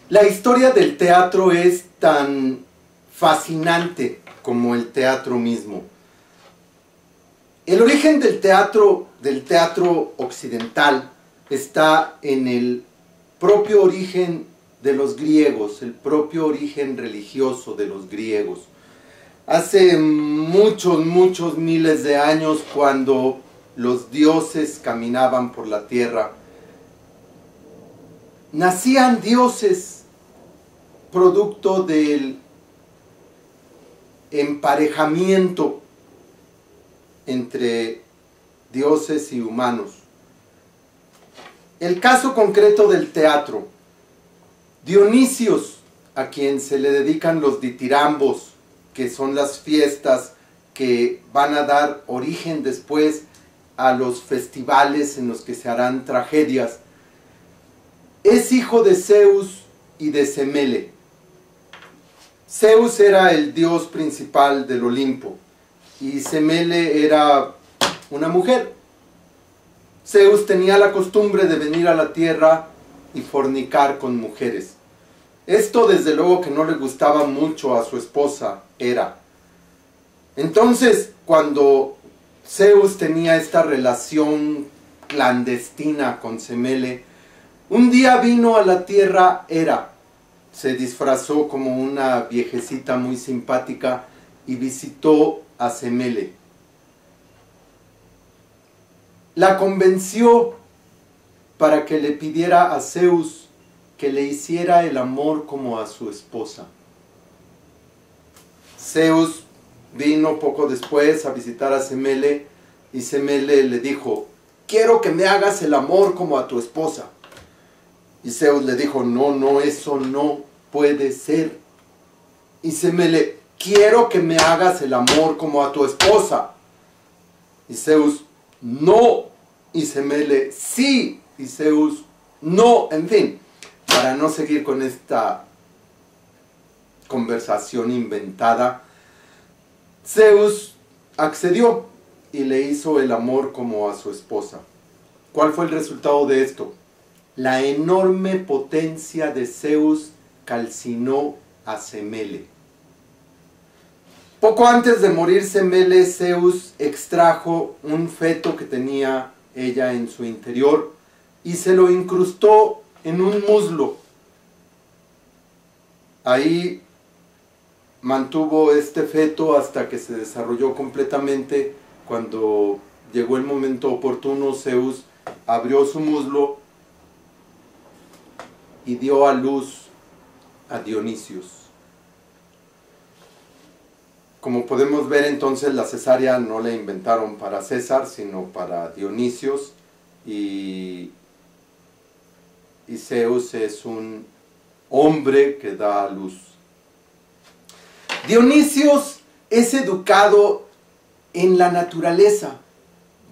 La historia del teatro es tan fascinante como el teatro mismo. El origen del teatro occidental está en el propio origen de los griegos, el propio origen religioso de los griegos. Hace muchos miles de años, cuando los dioses caminaban por la tierra, nacían dioses producto del emparejamiento entre dioses y humanos. El caso concreto del teatro: Dionisios, a quien se le dedican los ditirambos, que son las fiestas que van a dar origen después a los festivales en los que se harán tragedias, es hijo de Zeus y de Semele. Zeus era el dios principal del Olimpo y Semele era una mujer. Zeus tenía la costumbre de venir a la tierra y fornicar con mujeres. Esto desde luego que no le gustaba mucho a su esposa Hera. Entonces, cuando Zeus tenía esta relación clandestina con Semele, un día vino a la tierra Hera, se disfrazó como una viejecita muy simpática y visitó a Semele. La convenció para que le pidiera a Zeus que le hiciera el amor como a su esposa. Zeus vino poco después a visitar a Semele y Semele le dijo: quiero que me hagas el amor como a tu esposa. Y Zeus le dijo: no, eso no puede ser. Y Semele: quiero que me hagas el amor como a tu esposa. Y Zeus: no. Y Semele: sí. Y Zeus: no. En fin, para no seguir con esta conversación inventada, Zeus accedió y le hizo el amor como a su esposa. ¿Cuál fue el resultado de esto? La enorme potencia de Zeus calcinó a Semele. Poco antes de morir Semele, Zeus extrajo un feto que tenía ella en su interior y se lo incrustó en un muslo. Ahí mantuvo este feto hasta que se desarrolló completamente. Cuando llegó el momento oportuno, Zeus abrió su muslo y dio a luz a Dionisios. Como podemos ver, entonces, la cesárea no la inventaron para César, sino para Dionisios, y Zeus es un hombre que da a luz. Dionisios es educado en la naturaleza.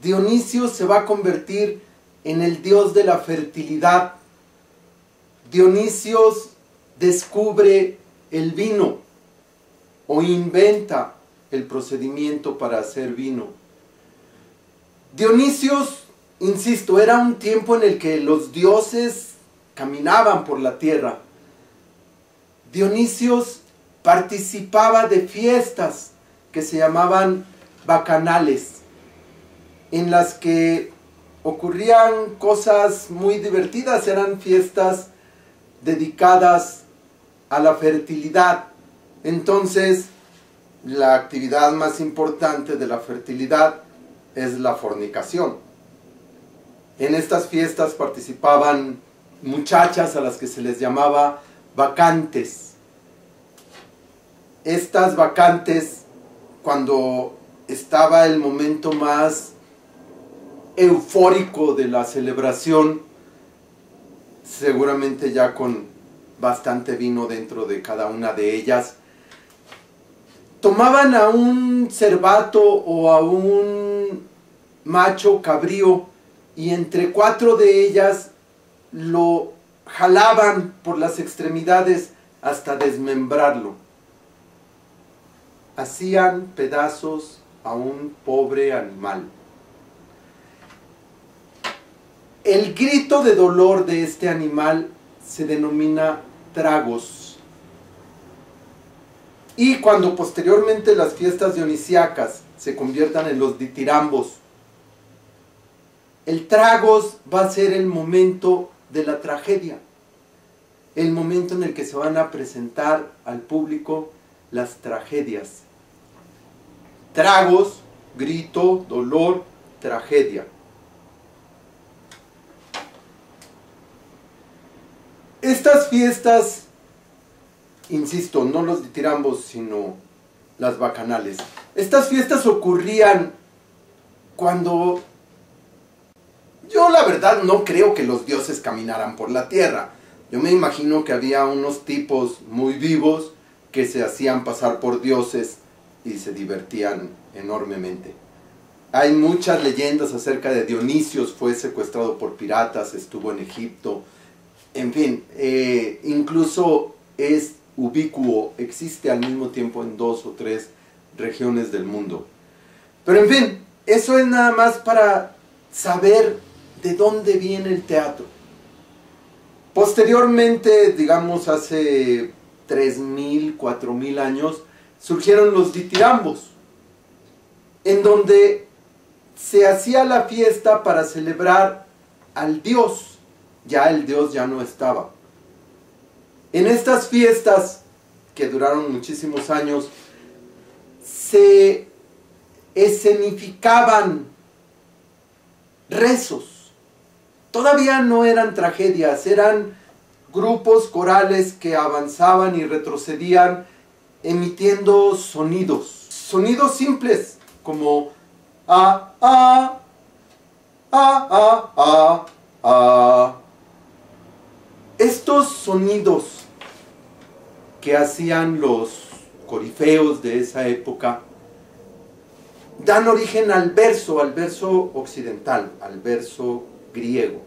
Dionisios se va a convertir en el dios de la fertilidad. Dionisios descubre el vino o inventa el procedimiento para hacer vino. Dionisios, insisto, era un tiempo en el que los dioses caminaban por la tierra. Dionisios participaba de fiestas que se llamaban bacanales, en las que ocurrían cosas muy divertidas. Eran fiestas dedicadas a la fertilidad. Entonces, la actividad más importante de la fertilidad es la fornicación. En estas fiestas participaban muchachas a las que se les llamaba bacantes. Estas bacantes, cuando estaba el momento más eufórico de la celebración, seguramente ya con bastante vino dentro de cada una de ellas, tomaban a un cervato o a un macho cabrío y entre 4 de ellas lo jalaban por las extremidades hasta desmembrarlo. Hacían pedazos a un pobre animal. El grito de dolor de este animal se denomina tragos. Y cuando posteriormente las fiestas dionisíacas se conviertan en los ditirambos, el tragos va a ser el momento de la tragedia, el momento en el que se van a presentar al público las tragedias. Tragos, grito, dolor, tragedia. Estas fiestas, insisto, no los ditirambos, sino las bacanales. Estas fiestas ocurrían cuando... Yo la verdad no creo que los dioses caminaran por la tierra. Yo me imagino que había unos tipos muy vivos que se hacían pasar por dioses y se divertían enormemente. Hay muchas leyendas acerca de Dionisio, fue secuestrado por piratas, estuvo en Egipto. En fin, incluso es ubicuo, existe al mismo tiempo en 2 o 3 regiones del mundo. Pero en fin, eso es nada más para saber de dónde viene el teatro. Posteriormente, digamos hace 3.000, 4.000 años, surgieron los ditirambos, en donde se hacía la fiesta para celebrar al dios. Ya el dios ya no estaba. En estas fiestas, que duraron muchísimos años, se escenificaban rezos. Todavía no eran tragedias, eran grupos corales que avanzaban y retrocedían emitiendo sonidos. Sonidos simples, como a, a, a, a, a, a. Estos sonidos que hacían los corifeos de esa época dan origen al verso occidental, al verso griego.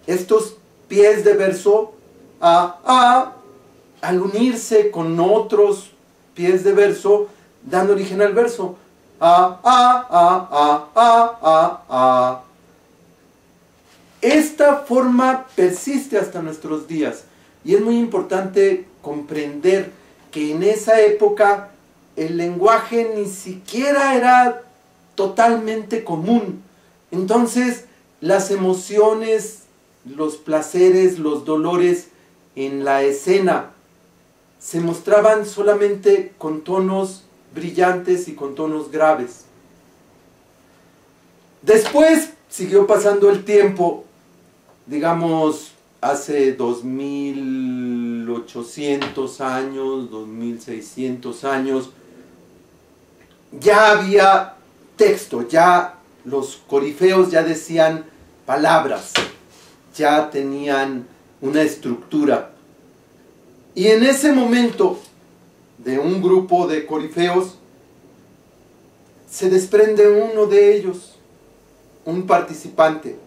Estos pies de verso al unirse con otros pies de verso, dan origen al verso. Esta forma persiste hasta nuestros días y es muy importante comprender que en esa época el lenguaje ni siquiera era totalmente común. Entonces las emociones, los placeres, los dolores en la escena se mostraban solamente con tonos brillantes y con tonos graves. Después siguió pasando el tiempo, digamos hace 2.800 años, 2.600 años, ya había texto, ya los corifeos ya decían palabras, ya tenían una estructura. Y en ese momento, de un grupo de corifeos, se desprende uno de ellos, un participante.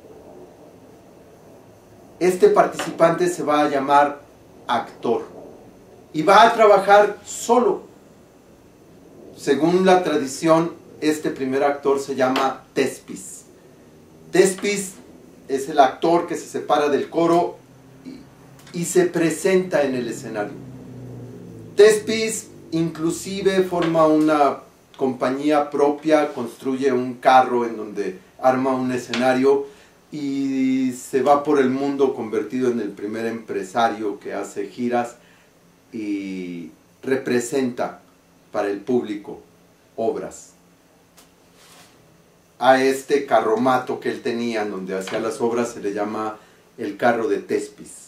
Este participante se va a llamar actor y va a trabajar solo. Según la tradición, este primer actor se llama Tespis. Tespis es el actor que se separa del coro y se presenta en el escenario. Tespis inclusive forma una compañía propia, construye un carro en donde arma un escenario y se va por el mundo convertido en el primer empresario que hace giras y representa para el público obras. A este carromato que él tenía, en donde hacía las obras, se le llama el carro de Tespis.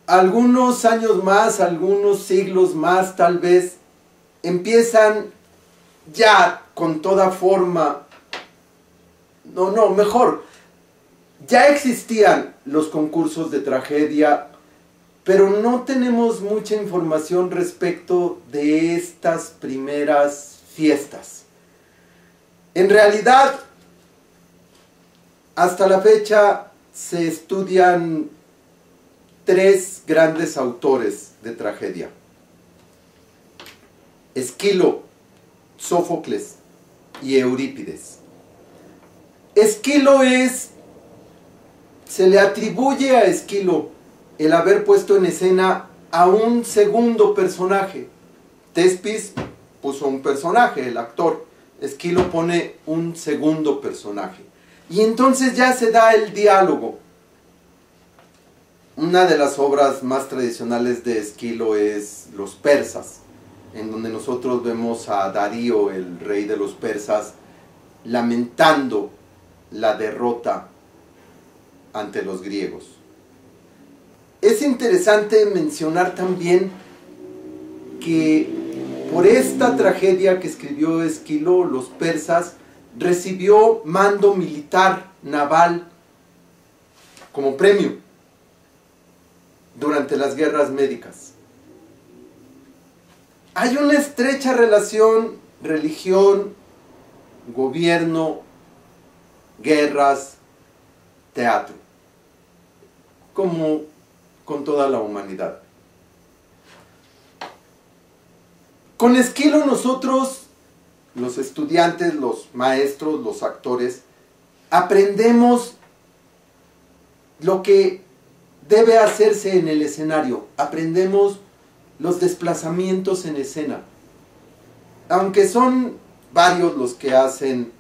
Algunos años más, algunos siglos más tal vez, empiezan ya con toda forma, mejor, ya existían los concursos de tragedia, pero no tenemos mucha información respecto de estas primeras fiestas. En realidad, hasta la fecha se estudian 3 grandes autores de tragedia: Esquilo, Sófocles y Eurípides. Esquilo es se le atribuye a Esquilo el haber puesto en escena a un segundo personaje. Thespis puso un personaje, el actor. Esquilo pone un segundo personaje. Y entonces ya se da el diálogo. Una de las obras más tradicionales de Esquilo es Los persas, en donde nosotros vemos a Darío, el rey de los persas, lamentando la derrota ante los griegos. Es interesante mencionar también que por esta tragedia que escribió Esquilo, los persas recibió mando militar naval como premio durante las guerras médicas. Hay una estrecha relación religión, gobierno, guerras, teatro, como con toda la humanidad. Con Esquilo nosotros, los estudiantes, los maestros, los actores, aprendemos lo que debe hacerse en el escenario. Aprendemos los desplazamientos en escena. Aunque son varios los que hacen,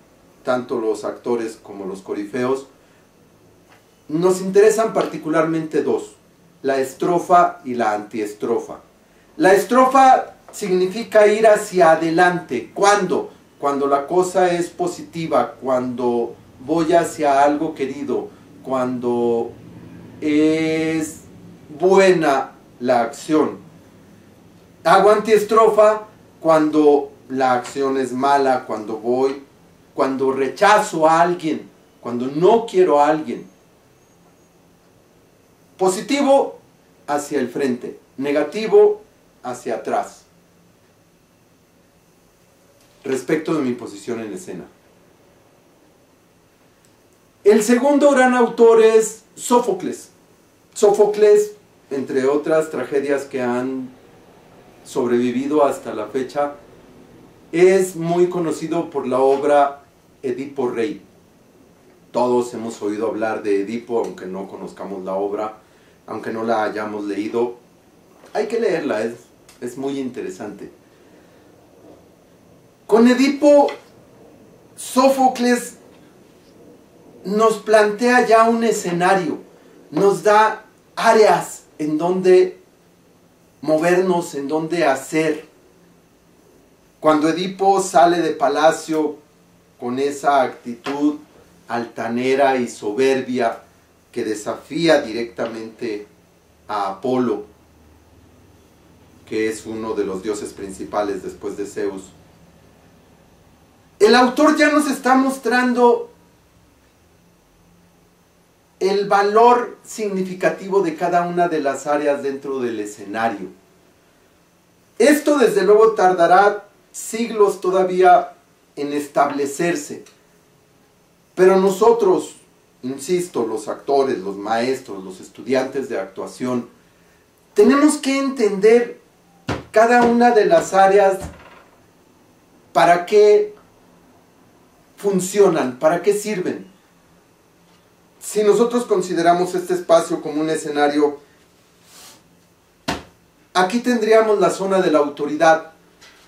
tanto los actores como los corifeos, nos interesan particularmente dos: la estrofa y la antiestrofa. La estrofa significa ir hacia adelante. ¿Cuándo? Cuando la cosa es positiva, cuando voy hacia algo querido, cuando es buena la acción. Hago antiestrofa cuando la acción es mala, cuando rechazo a alguien, cuando no quiero a alguien. Positivo, hacia el frente. Negativo, hacia atrás. Respecto de mi posición en escena. El segundo gran autor es Sófocles. Sófocles, entre otras tragedias que han sobrevivido hasta la fecha, es muy conocido por la obra Edipo Rey. Todos hemos oído hablar de Edipo, aunque no conozcamos la obra, aunque no la hayamos leído. Hay que leerla, es muy interesante. Con Edipo, Sófocles nos plantea ya un escenario, nos da áreas en donde movernos, en donde hacer. Cuando Edipo sale de palacio con esa actitud altanera y soberbia que desafía directamente a Apolo, que es uno de los dioses principales después de Zeus, el autor ya nos está mostrando el valor significativo de cada una de las áreas dentro del escenario. Esto desde luego tardará siglos todavía en establecerse, pero nosotros, insisto, los actores, los maestros, los estudiantes de actuación, tenemos que entender cada una de las áreas, para qué funcionan, para qué sirven. Si nosotros consideramos este espacio como un escenario, aquí tendríamos la zona de la autoridad,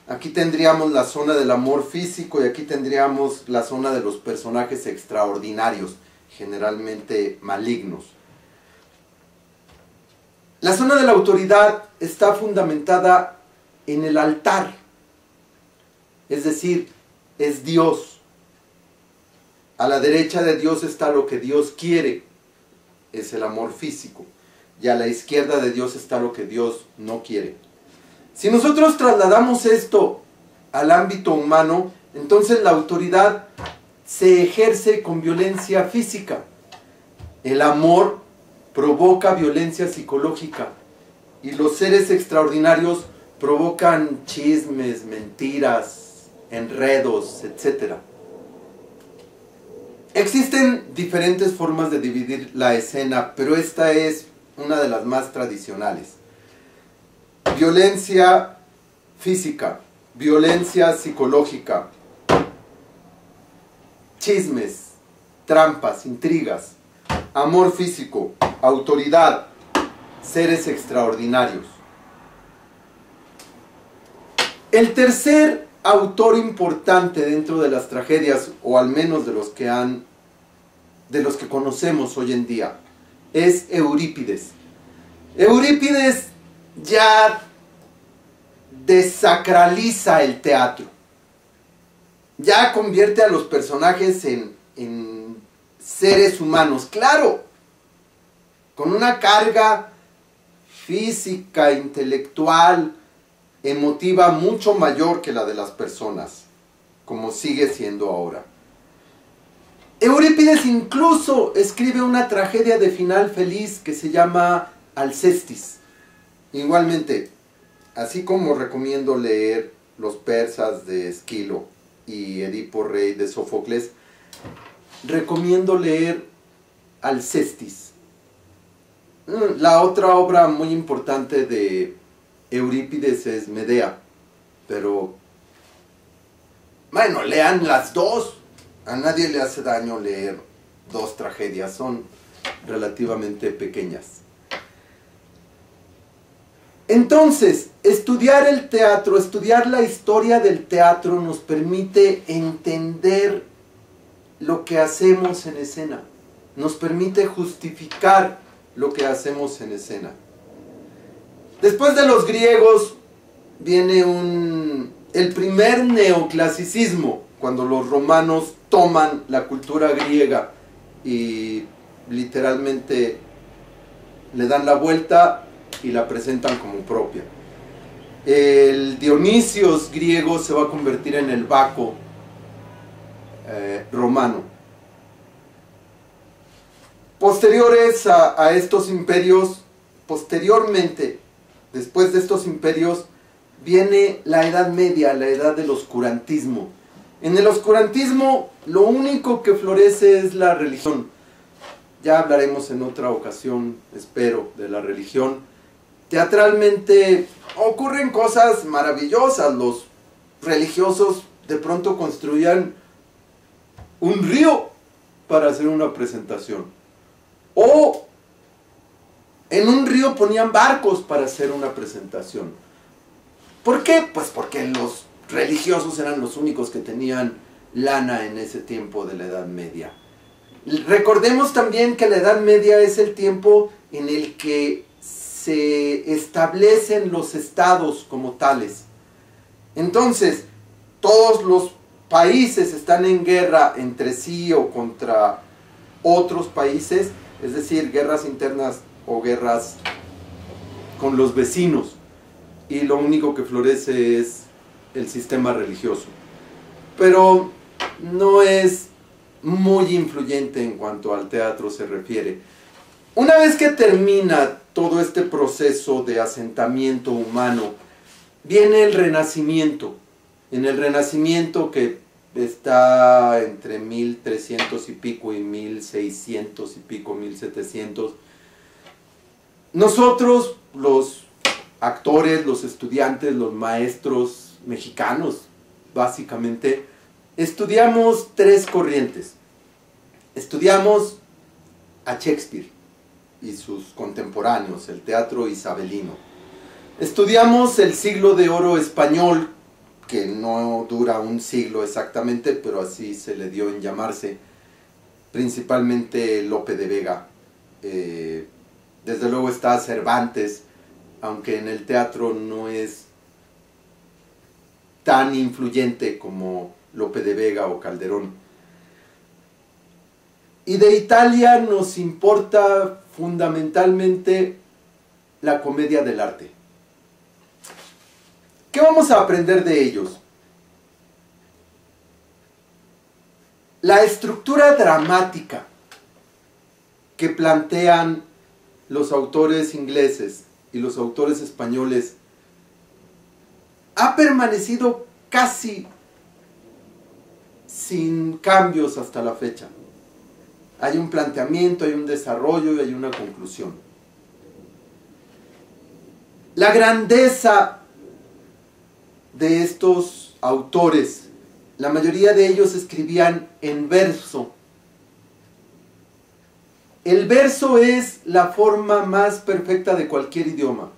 aquí tendríamos la zona del amor físico y aquí tendríamos la zona de los personajes extraordinarios, generalmente malignos. La zona de la autoridad está fundamentada en el altar, es decir, es Dios. A la derecha de Dios está lo que Dios quiere, es el amor físico. Y a la izquierda de Dios está lo que Dios no quiere. Si nosotros trasladamos esto al ámbito humano, entonces la autoridad se ejerce con violencia física. El amor provoca violencia psicológica. Y los seres extraordinarios provocan chismes, mentiras, enredos, etc. Existen diferentes formas de dividir la escena, pero esta es una de las más tradicionales. Violencia física, violencia psicológica, chismes, trampas, intrigas. amor físico, autoridad, seres extraordinarios. El tercer autor importante dentro de las tragedias, o al menos de los que conocemos hoy en día, es Eurípides. Eurípides ya desacraliza el teatro, ya convierte a los personajes en seres humanos, claro, con una carga física, intelectual, emotiva mucho mayor que la de las personas, como sigue siendo ahora. Eurípides incluso escribe una tragedia de final feliz que se llama Alcestis. Igualmente, así como recomiendo leer Los persas de Esquilo y Edipo Rey de Sófocles, recomiendo leer Alcestis. La otra obra muy importante de Eurípides es Medea, pero bueno, lean las dos. A nadie le hace daño leer dos tragedias, son relativamente pequeñas. Entonces, estudiar el teatro, estudiar la historia del teatro nos permite entender lo que hacemos en escena, nos permite justificar lo que hacemos en escena. Después de los griegos viene el primer neoclasicismo, cuando los romanos toman la cultura griega y literalmente le dan la vuelta y la presentan como propia. El Dionisios griego se va a convertir en el Baco romano. Posteriores a estos imperios, posteriormente, después de estos imperios, viene la Edad Media, la edad del oscurantismo. En el oscurantismo lo único que florece es la religión. Ya hablaremos en otra ocasión, espero, de la religión. Teatralmente ocurren cosas maravillosas. Los religiosos de pronto construían un río para hacer una presentación. O en un río ponían barcos para hacer una presentación. ¿Por qué? Pues porque los religiosos eran los únicos que tenían lana en ese tiempo de la Edad Media. Recordemos también que la Edad Media es el tiempo en el que se establecen los estados como tales. Entonces, todos los países están en guerra entre sí o contra otros países, es decir, guerras internas o guerras con los vecinos, y lo único que florece es el sistema religioso. Pero no es muy influyente en cuanto al teatro se refiere. Una vez que termina todo este proceso de asentamiento humano, viene el Renacimiento. En el Renacimiento, que está entre 1300 y pico y 1600 y pico, 1700, nosotros, los actores, los estudiantes, los maestros mexicanos, básicamente, estudiamos tres corrientes. Estudiamos a Shakespeare y sus contemporáneos, el teatro isabelino. Estudiamos el siglo de oro español, que no dura un siglo exactamente, pero así se le dio en llamarse, principalmente Lope de Vega. Desde luego está Cervantes, aunque en el teatro no es tan influyente como Lope de Vega o Calderón. Y de Italia nos importa fundamentalmente la comedia del arte. ¿Qué vamos a aprender de ellos? La estructura dramática que plantean los autores ingleses y los autores españoles ha permanecido casi sin cambios hasta la fecha. Hay un planteamiento, hay un desarrollo y hay una conclusión. La grandeza de estos autores, la mayoría de ellos escribían en verso. El verso es la forma más perfecta de cualquier idioma.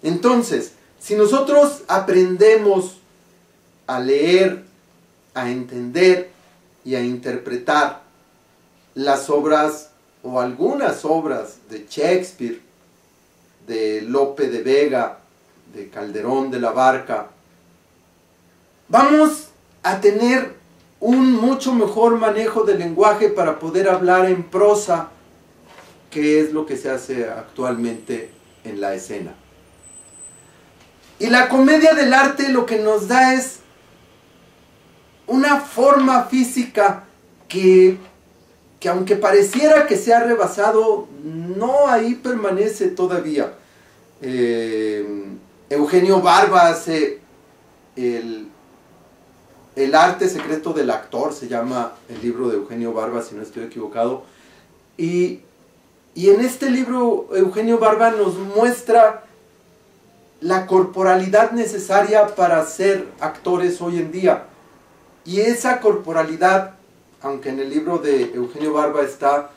Entonces, si nosotros aprendemos a leer, a entender y a interpretar las obras o algunas obras de Shakespeare, de Lope de Vega, de Calderón de la Barca, vamos a tener un mucho mejor manejo del lenguaje para poder hablar en prosa, que es lo que se hace actualmente en la escena. Y la comedia del arte lo que nos da es una forma física que aunque pareciera que se ha rebasado, no, ahí permanece todavía. Eugenio Barba hace el arte secreto del actor, se llama el libro de Eugenio Barba, si no estoy equivocado. Y en este libro Eugenio Barba nos muestra la corporalidad necesaria para ser actores hoy en día. Y esa corporalidad, aunque en el libro de Eugenio Barba está,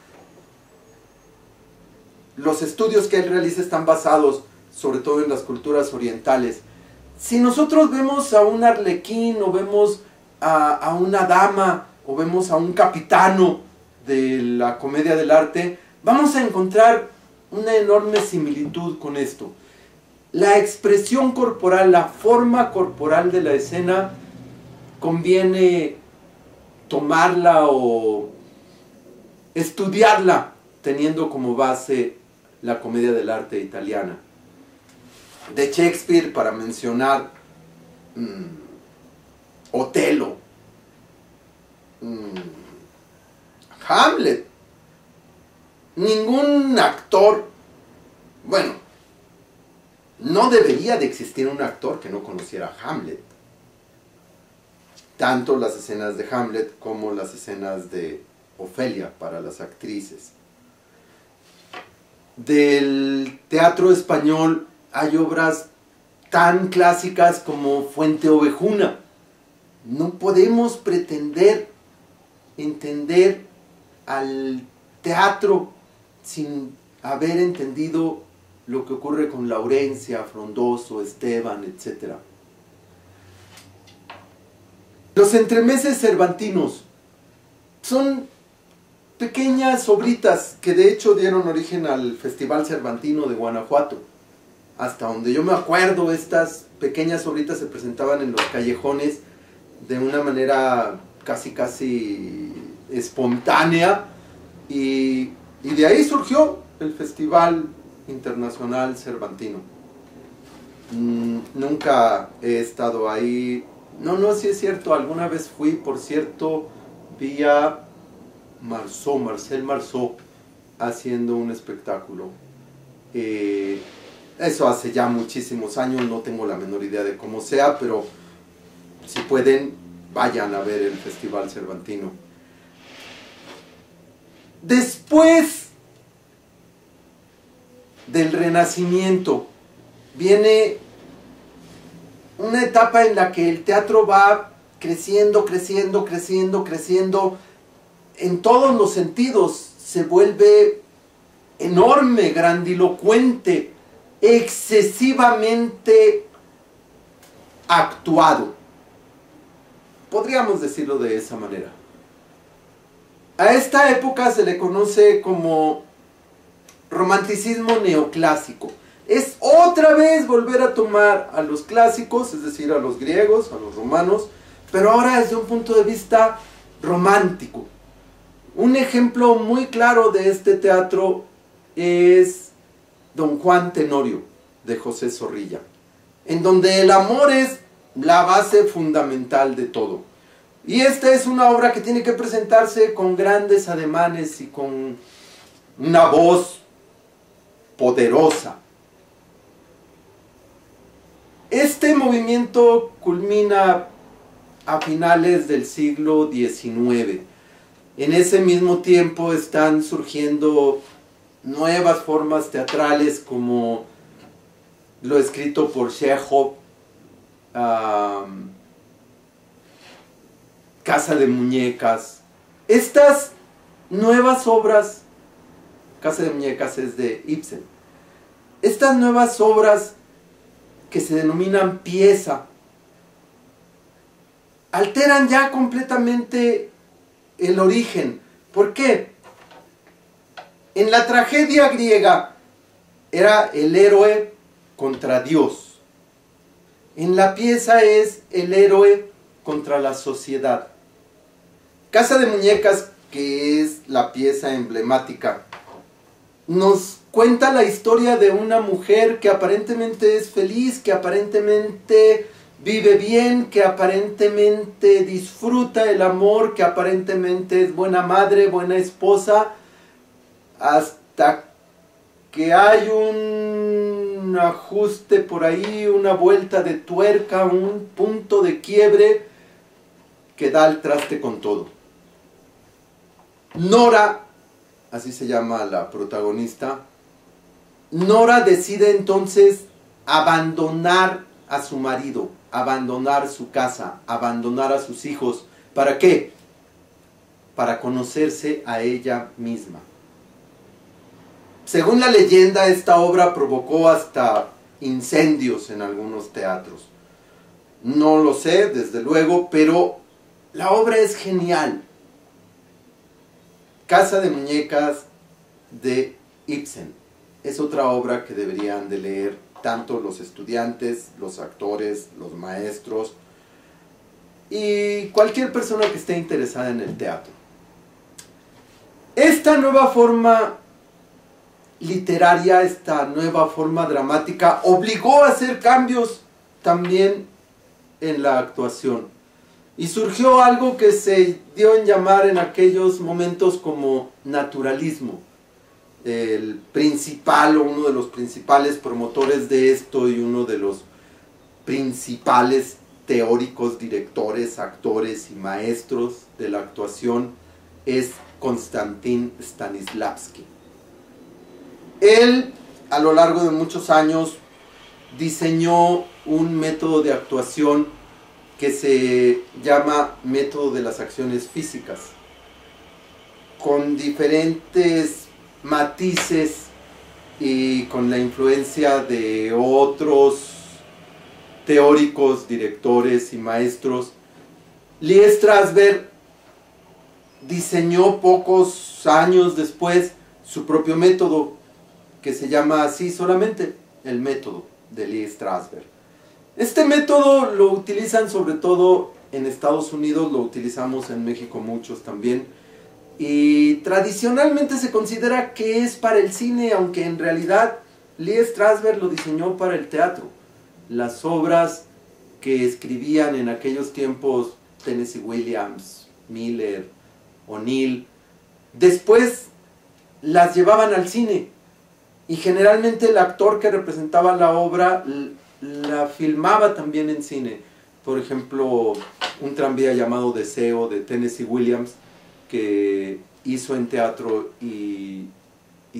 los estudios que él realiza están basados sobre todo en las culturas orientales. Si nosotros vemos a un arlequín, o vemos a una dama, o vemos a un capitano de la comedia del arte, vamos a encontrar una enorme similitud con esto. La expresión corporal, la forma corporal de la escena, conviene tomarla o estudiarla teniendo como base la comedia del arte italiana. De Shakespeare, para mencionar Otelo, Hamlet. Ningún actor, bueno, no debería de existir un actor que no conociera a Hamlet. Tanto las escenas de Hamlet como las escenas de Ofelia para las actrices. Del teatro español hay obras tan clásicas como Fuenteovejuna. No podemos pretender entender al teatro sin haber entendido lo que ocurre con Laurencia, Frondoso, Esteban, etc. Los entremeses cervantinos son pequeñas obritas que de hecho dieron origen al Festival Cervantino de Guanajuato. Hasta donde yo me acuerdo, estas pequeñas obritas se presentaban en los callejones de una manera casi espontánea, y de ahí surgió el Festival Internacional Cervantino. Nunca he estado ahí. No, sí es cierto, alguna vez fui, por cierto, vi a Marcel Marceau haciendo un espectáculo. Eso hace ya muchísimos años, no tengo la menor idea de cómo sea, pero si pueden, vayan a ver el Festival Cervantino. Después del Renacimiento viene una etapa en la que el teatro va creciendo en todos los sentidos. Se vuelve enorme, grandilocuente, excesivamente actuado. Podríamos decirlo de esa manera. A esta época se le conoce como romanticismo neoclásico. Es otra vez volver a tomar a los clásicos, es decir, a los griegos, a los romanos, pero ahora desde un punto de vista romántico. Un ejemplo muy claro de este teatro es Don Juan Tenorio, de José Zorrilla, en donde el amor es la base fundamental de todo. Y esta es una obra que tiene que presentarse con grandes ademanes y con una voz poderosa. Este movimiento culmina a finales del siglo XIX. En ese mismo tiempo están surgiendo nuevas formas teatrales como lo escrito por Chekhov, Casa de Muñecas. Estas nuevas obras Casa de Muñecas es de Ibsen. Estas nuevas obras que se denominan pieza alteran ya completamente el origen. ¿Por qué? En la tragedia griega era el héroe contra Dios. En la pieza es el héroe contra la sociedad. Casa de Muñecas, que es la pieza emblemática, nos cuenta la historia de una mujer que aparentemente es feliz, que aparentemente vive bien, que aparentemente disfruta el amor, que aparentemente es buena madre, buena esposa, hasta que hay un ajuste por ahí, una vuelta de tuerca, un punto de quiebre que da al traste con todo. Nora, así se llama la protagonista, Nora decide entonces abandonar a su marido, abandonar su casa, abandonar a sus hijos. ¿Para qué? Para conocerse a ella misma. Según la leyenda, esta obra provocó hasta incendios en algunos teatros. No lo sé, desde luego, pero la obra es genial. Casa de Muñecas de Ibsen. Es otra obra que deberían de leer tanto los estudiantes, los actores, los maestros y cualquier persona que esté interesada en el teatro. Esta nueva forma literaria, esta nueva forma dramática, obligó a hacer cambios también en la actuación. Y surgió algo que se dio en llamar en aquellos momentos como naturalismo. El principal o uno de los principales promotores de esto y uno de los principales teóricos, directores, actores y maestros de la actuación es Konstantin Stanislavski. Él, a lo largo de muchos años, diseñó un método de actuación que se llama método de las acciones físicas, con diferentes matices y con la influencia de otros teóricos, directores y maestros. Lee Strasberg diseñó pocos años después su propio método, que se llama así solamente, el método de Lee Strasberg. Este método lo utilizan sobre todo en Estados Unidos, lo utilizamos en México muchos también, y tradicionalmente se considera que es para el cine, aunque en realidad Lee Strasberg lo diseñó para el teatro. Las obras que escribían en aquellos tiempos Tennessee Williams, Miller, O'Neill, después las llevaban al cine. Y generalmente el actor que representaba la obra la filmaba también en cine. Por ejemplo, Un tranvía llamado Deseo de Tennessee Williams, que hizo en teatro y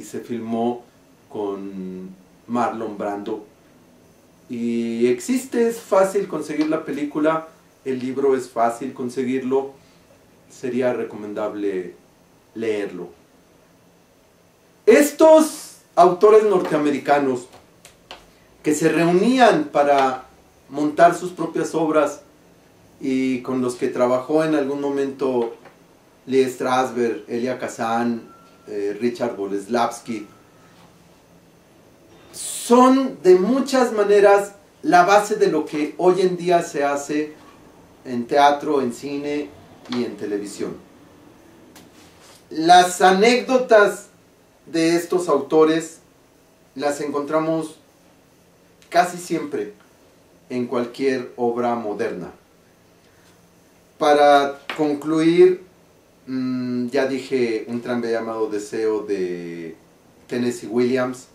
se filmó con Marlon Brando. Y existe, es fácil conseguir la película, el libro es fácil conseguirlo, sería recomendable leerlo. Estos autores norteamericanos que se reunían para montar sus propias obras y con los que trabajó en algún momento Lee Strasberg, Elia Kazan, Richard Boleslavsky, son de muchas maneras la base de lo que hoy en día se hace en teatro, en cine y en televisión. Las anécdotas de estos autores las encontramos casi siempre en cualquier obra moderna. Para concluir, ya dije Un tranvía llamado Deseo de Tennessee Williams,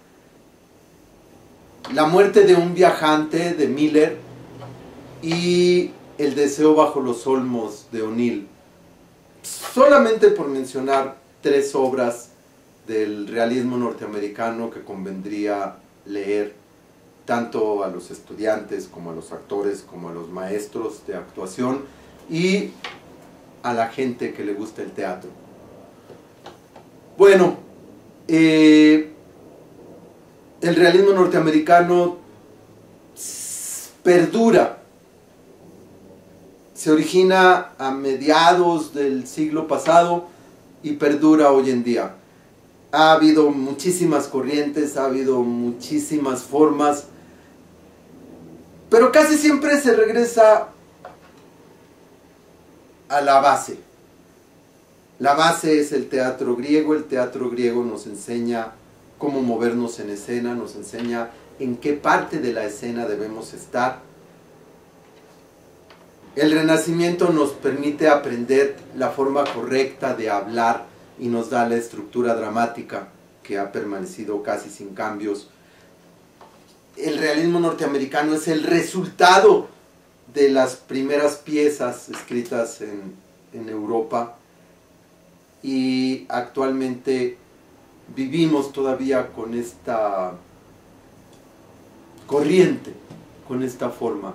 La muerte de un viajante de Miller y El deseo bajo los olmos de O'Neill. Solamente por mencionar tres obras del realismo norteamericano que convendría leer tanto a los estudiantes como a los actores como a los maestros de actuación y a la gente que le gusta el teatro. Bueno, El realismo norteamericano perdura, se origina a mediados del siglo pasado y perdura hoy en día. Ha habido muchísimas corrientes, ha habido muchísimas formas, pero casi siempre se regresa a la base. La base es el teatro griego. El teatro griego nos enseña cómo movernos en escena, nos enseña en qué parte de la escena debemos estar. El Renacimiento nos permite aprender la forma correcta de hablar y nos da la estructura dramática que ha permanecido casi sin cambios. El realismo norteamericano es el resultado de las primeras piezas escritas en Europa, y actualmente vivimos todavía con esta corriente, con esta forma.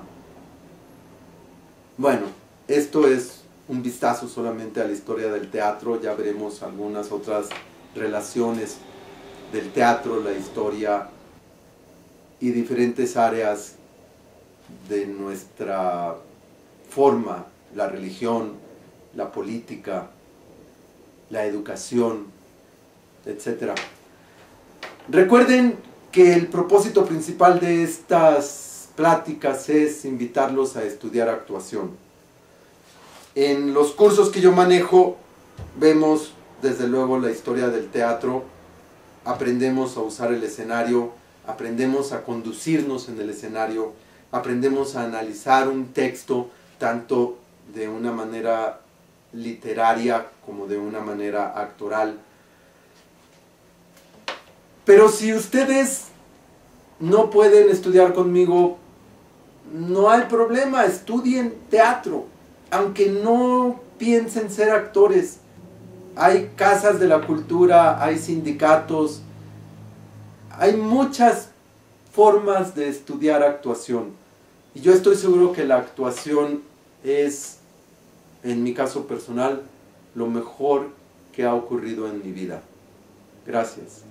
Bueno, esto es un vistazo solamente a la historia del teatro. Ya veremos algunas otras relaciones del teatro, la historia y diferentes áreas de nuestra forma, la religión, la política, la educación, etc. Recuerden que el propósito principal de estas pláticas es invitarlos a estudiar actuación. En los cursos que yo manejo vemos desde luego la historia del teatro, aprendemos a usar el escenario, aprendemos a conducirnos en el escenario, aprendemos a analizar un texto tanto de una manera literaria como de una manera actoral. Pero si ustedes no pueden estudiar conmigo, no hay problema, estudien teatro, aunque no piensen ser actores. Hay casas de la cultura, hay sindicatos, hay muchas formas de estudiar actuación. Y yo estoy seguro que la actuación es, en mi caso personal, lo mejor que ha ocurrido en mi vida. Gracias.